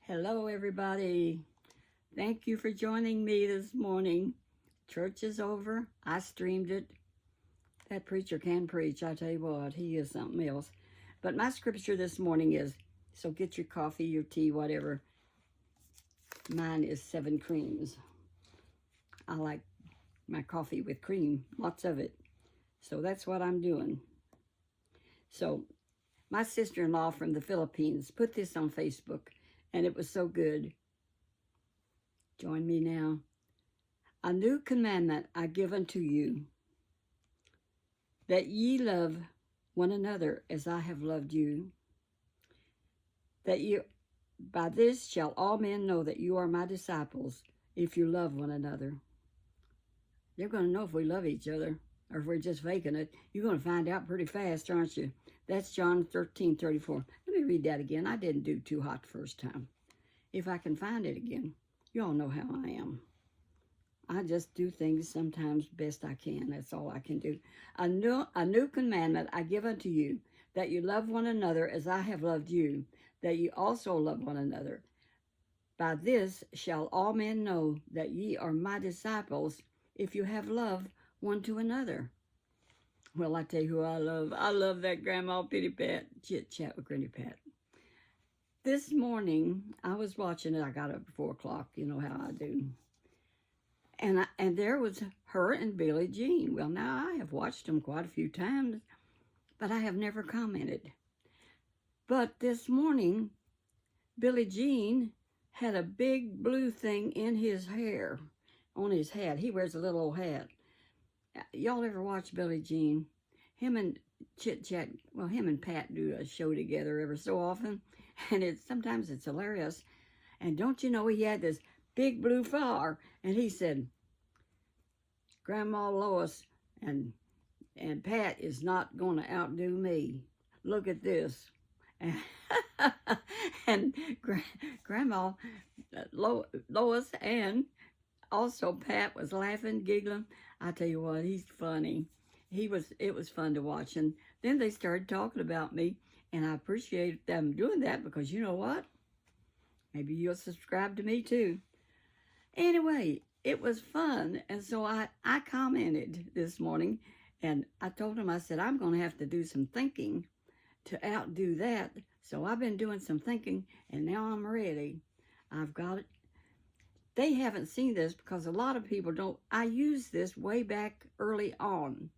Hello, everybody. Thank you for joining me this morning. Church is over. I streamed it. That preacher can preach. I tell you what, he is something else. But my scripture this morning is, so get your coffee, your tea, whatever. Mine is 7 creams. I like my coffee with cream, lots of it. So that's what I'm doing. So my sister-in-law from the Philippines put this on Facebook, and it was so good. Join me now. A new commandment I give unto you, that ye love one another as I have loved you. That you, by this shall all men know that you are my disciples, if you love one another. You're going to know if we love each other, or if we're just faking it. You're going to find out pretty fast, aren't you? That's John 13:34. Let me read that again. I didn't do too hot the first time. If I can find it again. You all know how I am. I just do things sometimes best I can. That's all I can do. A new commandment I give unto you, that you love one another as I have loved you, that you also love one another. By this shall all men know that ye are my disciples, if you have love one to another. Well, I tell you who I love. I love that Grandma Pitty Pat, Chit Chat with Granny Pat. This morning, I was watching it. I got up at 4 o'clock. You know how I do. And there was her and Billie Jean. Well, now, I have watched them quite a few times, but I have never commented. But this morning, Billie Jean had a big blue thing in his hair, on his hat. He wears a little old hat. Y'all ever watch Billie Jean? Him and Chit Chat, well, him and Pat do a show together every so often, and sometimes it's hilarious. And don't you know, he had this big blue flower, and he said, Grandma Lois and Pat is not going to outdo me. Look at this. And Grandma Lois and also Pat was laughing, giggling. I tell you what, he's funny. It was fun to watch. And then they started talking about me, and I appreciate them doing that, because you know what? Maybe you'll subscribe to me too. Anyway, it was fun. And so I commented this morning, and I told him, I said, I'm going to have to do some thinking to outdo that. So I've been doing some thinking, and now I'm ready. I've got it. They haven't seen this because a lot of people don't. I used this way back early on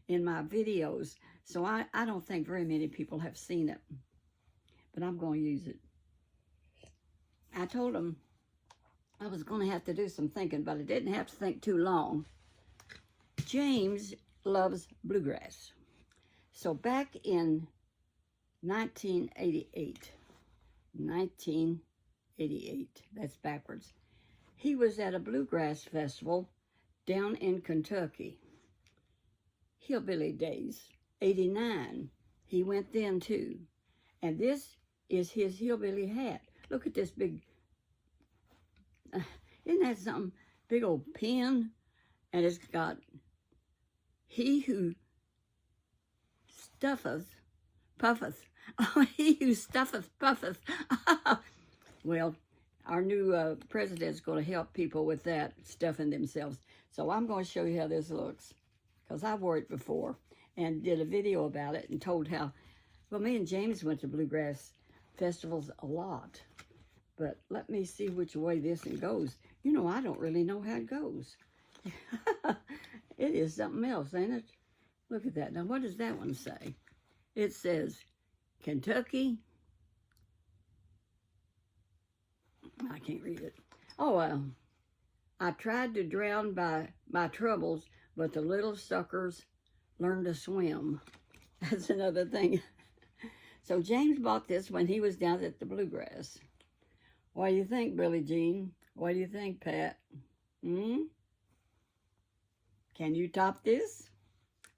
in my videos. So I don't think very many people have seen it. But I'm going to use it. I told them I was going to have to do some thinking, but I didn't have to think too long. James loves bluegrass. So back in 1988, that's backwards, he was at a bluegrass festival down in Kentucky. Hillbilly days, 89. He went then too. And this is his hillbilly hat. Look at this big, isn't that something? Big old pin. And it's got, he who stuffeth, puffeth. Oh, he who stuffeth, puffeth. Well, our new president's going to help people with that, stuffing themselves. So I'm going to show you how this looks, because I wore it before and did a video about it and told how, well, me and James went to bluegrass festivals a lot. But let me see which way this one goes. You know, I don't really know how it goes. It is something else, ain't it? Look at that. Now, what does that one say? It says, Kentucky. I can't read it. Oh, I tried to drown by my troubles, but the little suckers learned to swim. That's another thing. So James bought this when he was down at the bluegrass. What do you think, Billie Jean? What do you think, Pat? Can you top this?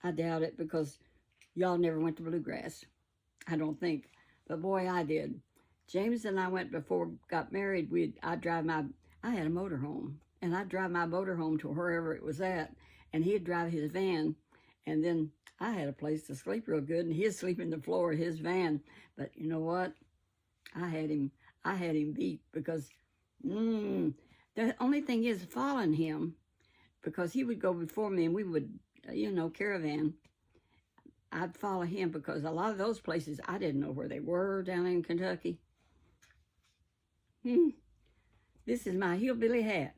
I doubt it, because y'all never went to bluegrass. I don't think. But boy, I did. James and I went before got married. I had a motorhome, and I'd drive my motorhome to wherever it was at, and he'd drive his van, and then I had a place to sleep real good, and he'd sleep in the floor of his van. But you know what? I had him beat because the only thing is following him, because he would go before me and we would, caravan. I'd follow him because a lot of those places I didn't know where they were down in Kentucky. This is my hillbilly hat.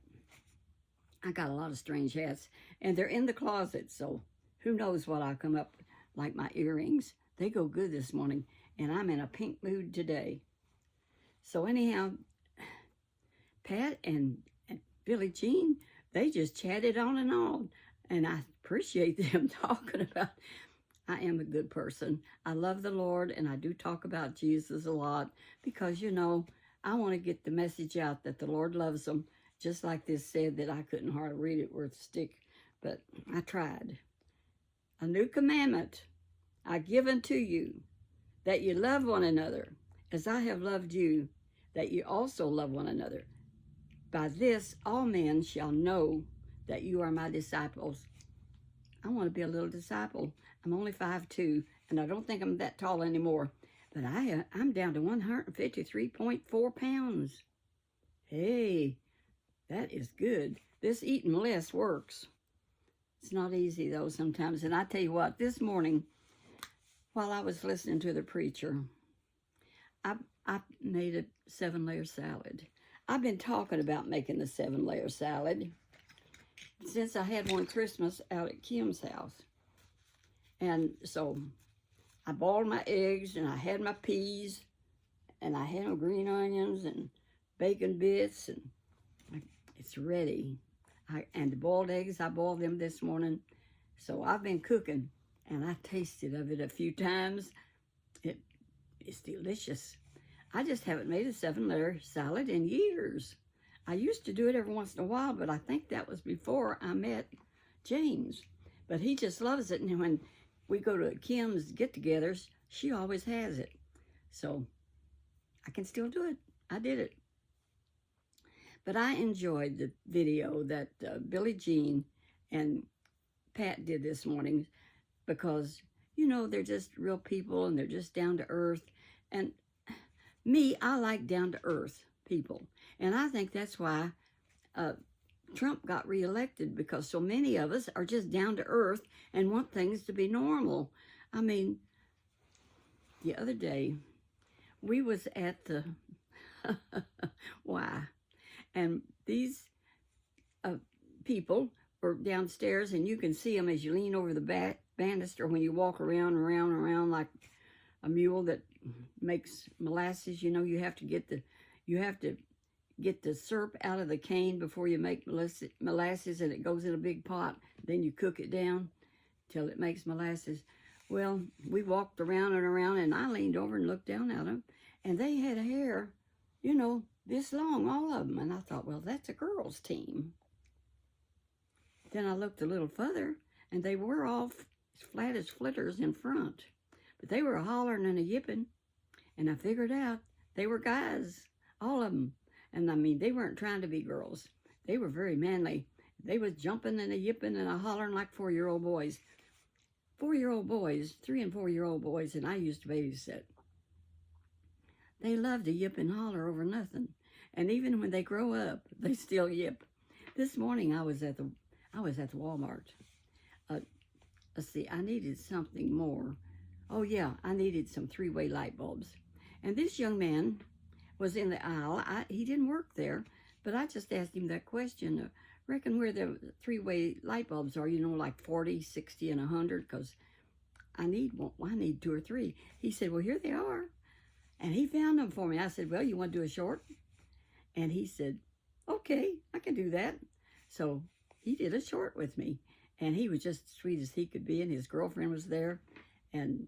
I got a lot of strange hats, and they're in the closet, so who knows what I'll come up, like my earrings. They go good this morning, and I'm in a pink mood today. So anyhow, Pat and Billie Jean, they just chatted on, and I appreciate them talking about, I am a good person. I love the Lord, and I do talk about Jesus a lot because, I want to get the message out that the Lord loves them. Just like this said that I couldn't hardly read it worth a stick, but I tried. A new commandment I give unto you, that you love one another, as I have loved you, that you also love one another. By this all men shall know that you are my disciples. I want to be a little disciple. I'm only 5'2", and I don't think I'm that tall anymore, but I'm down to 153.4 pounds. Hey, that is good. This eating less works. It's not easy, though, sometimes. And I tell you what, this morning, while I was listening to the preacher, I made a 7-layer salad. I've been talking about making the 7-layer salad since I had one Christmas out at Kim's house. And so I boiled my eggs, and I had my peas, and I had my green onions and bacon bits, and it's ready. And the boiled eggs, I boiled them this morning. So I've been cooking, and I tasted of it a few times. It's delicious. I just haven't made a 7-layer salad in years. I used to do it every once in a while, but I think that was before I met James. But he just loves it, and when we go to Kim's get-togethers, she always has it. So I can still do it. I did it. But I enjoyed the video that Billie Jean and Pat did this morning because, they're just real people and they're just down to earth. And me, I like down to earth people. And I think that's why Trump got reelected, because so many of us are just down to earth and want things to be normal. I mean, the other day, we was at the, why? And these people were downstairs, and you can see them as you lean over the banister when you walk around and around and around like a mule that makes molasses. You have to get the syrup out of the cane before you make molasses, and it goes in a big pot. Then you cook it down till it makes molasses. Well, we walked around and around, and I leaned over and looked down at them, and they had hair, this long, all of them. And I thought, well, that's a girls' team. Then I looked a little further, and they were all as flat as flitters in front. But they were hollering and a yipping, and I figured out they were guys, all of them. And I mean, they weren't trying to be girls. They were very manly. They was jumping and a yipping and a hollering like 4-year-old boys. 4-year-old boys, 3 and 4-year-old boys, and I used to babysit. They love to yip and holler over nothing. And even when they grow up, they still yip. This morning I was at the Walmart. Let's see, I needed something more. Oh yeah, I needed some 3-way light bulbs. And this young man was in the aisle. He didn't work there, but I just asked him that question. Reckon where the 3-way light bulbs are, like 40, 60, and 100, because I need 2 or 3. He said, well, here they are. And he found them for me. I said, well, you want to do a short? And he said, okay, I can do that. So he did a short with me. And he was just as sweet as he could be, and his girlfriend was there. And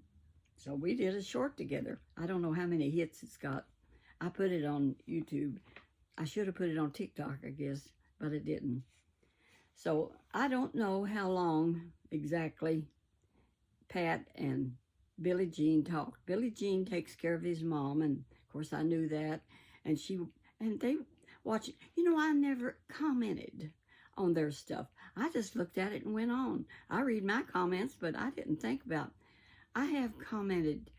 so we did a short together. I don't know how many hits it's got. I put it on YouTube. I should have put it on TikTok, I guess, but it didn't. So I don't know how long exactly Pat and Billie Jean talked. Billie Jean takes care of his mom, and of course I knew that. And they watch it. I never commented on their stuff. I just looked at it and went on. I read my comments, but I didn't think about. I have commented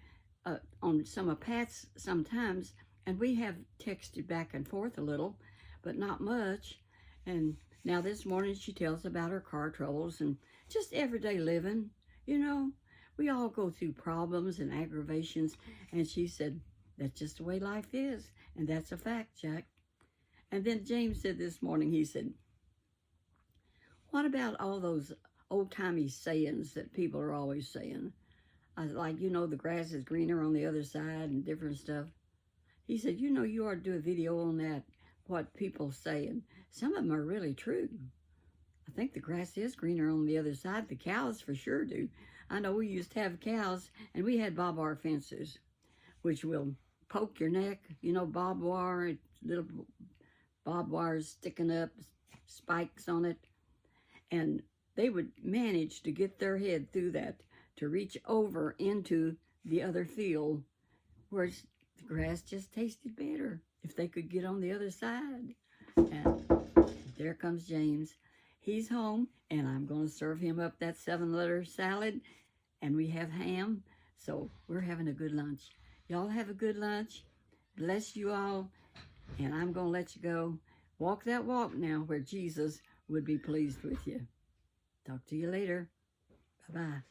on some of Pat's sometimes, And we have texted back and forth a little, but not much. And now this morning she tells about her car troubles and just everyday living. You know, we all go through problems and aggravations. And she said, that's just the way life is. And that's a fact, Jack. And then James said this morning, he said, what about all those old-timey sayings that people are always saying? Like, you know, the grass is greener on the other side and different stuff. He said, you know, you ought to do a video on that, what people say. And some of them are really true. I think the grass is greener on the other side. The cows for sure do. I know we used to have cows, and we had barbed wire fences, which will poke your neck. You know, barbed wire, little barbed wires sticking up, spikes on it. And they would manage to get their head through that to reach over into the other field where the grass just tasted better if they could get on the other side. And there comes James. He's home, and I'm going to serve him up that 7-letter salad, and we have ham, so we're having a good lunch. Y'all have a good lunch. Bless you all, and I'm going to let you go. Walk that walk now where Jesus would be pleased with you. Talk to you later. Bye-bye.